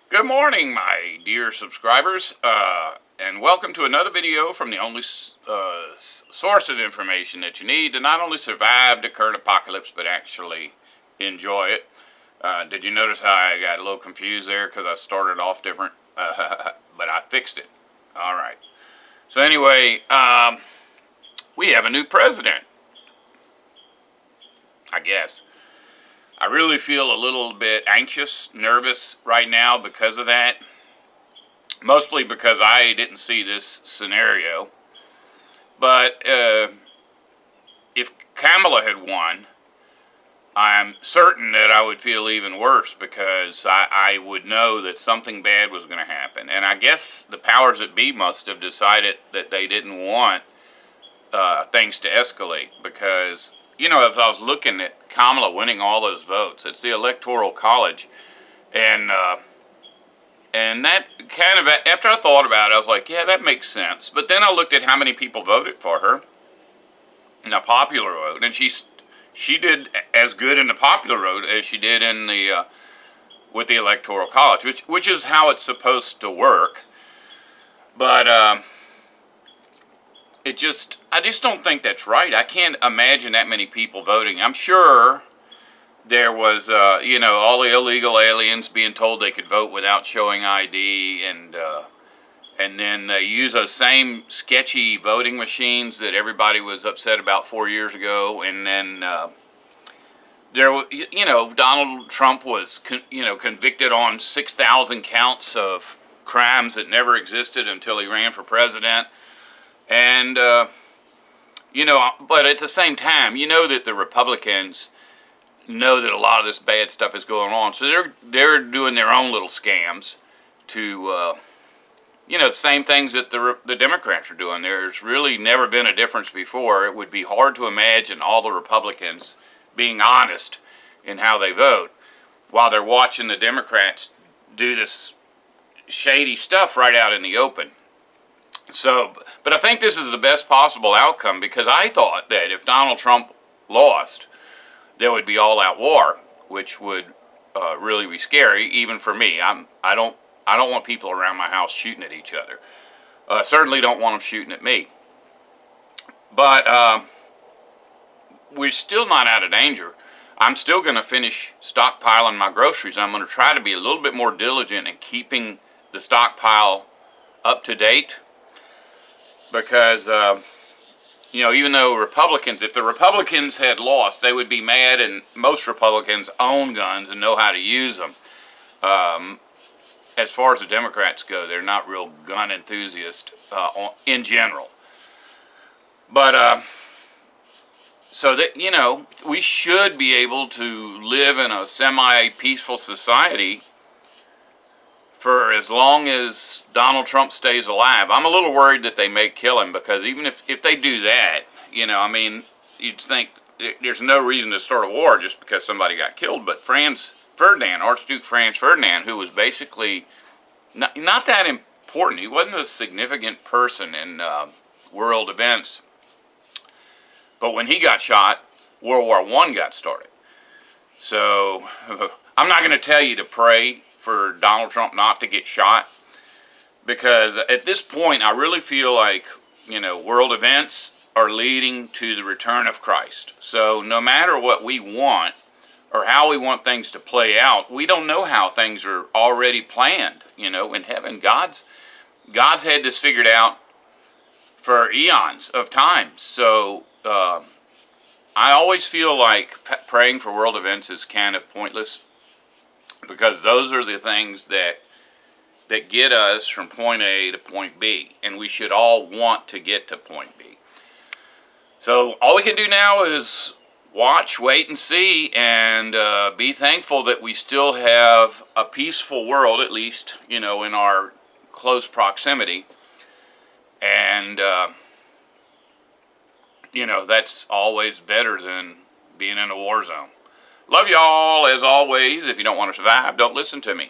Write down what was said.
Good morning, my dear subscribers, and welcome to another video from the only source of information that you need to not only survive the current apocalypse, but actually enjoy it. Did you notice how I got a little confused there because I started off different? But I fixed it. All right. So anyway, we have a new president, I guess. I really feel a little bit anxious, nervous right now because of that. Mostly because I didn't see this scenario. But if Kamala had won, I'm certain that I would feel even worse because I would know that something bad was going to happen. And I guess the powers that be must have decided that they didn't want things to escalate because, you know, if I was looking at Kamala winning all those votes, it's the Electoral College, and that kind of, after I thought about it, I was like, yeah, that makes sense. But then I looked at how many people voted for her in a popular vote, and she did as good in the popular vote as she did in the with the Electoral College, which is how it's supposed to work. But I just don't think that's right. I can't imagine that many people voting. I'm sure there was, all the illegal aliens being told they could vote without showing ID, and then they use those same sketchy voting machines that everybody was upset about 4 years ago, and then Donald Trump was convicted on 6,000 counts of crimes that never existed until he ran for president. And, but at the same time, you know that the Republicans know that a lot of this bad stuff is going on. So they're doing their own little scams to, the same things that the Democrats are doing. There's really never been a difference before. It would be hard to imagine all the Republicans being honest in how they vote while they're watching the Democrats do this shady stuff right out in the open. So, but I think this is the best possible outcome because I thought that if Donald Trump lost, there would be all-out war, which would really be scary, even for me. I don't want people around my house shooting at each other. Certainly don't want them shooting at me. But we're still not out of danger. I'm still going to finish stockpiling my groceries. I'm going to try to be a little bit more diligent in keeping the stockpile up to date. Because, even though if the Republicans had lost, they would be mad, and most Republicans own guns and know how to use them. As far as the Democrats go, they're not real gun enthusiasts in general. But, so that, we should be able to live in a semi-peaceful society for as long as Donald Trump stays alive. I'm a little worried that they may kill him because even if they do that, you'd think there's no reason to start a war just because somebody got killed. But Archduke Franz Ferdinand, who was basically not that important, he wasn't a significant person in world events. But when he got shot, World War I got started. So I'm not going to tell you to pray for Donald Trump not to get shot, because at this point I really feel like, world events are leading to the return of Christ. So no matter what we want or how we want things to play out, we don't know how things are already planned, in heaven. God's had this figured out for eons of time. So I always feel like praying for world events is kind of pointless, because those are the things that get us from point A to point B, and we should all want to get to point B. So all we can do now is watch, wait, and see, and be thankful that we still have a peaceful world, at least, in our close proximity. And, that's always better than being in a war zone. Love y'all, as always. If you don't want to survive, don't listen to me.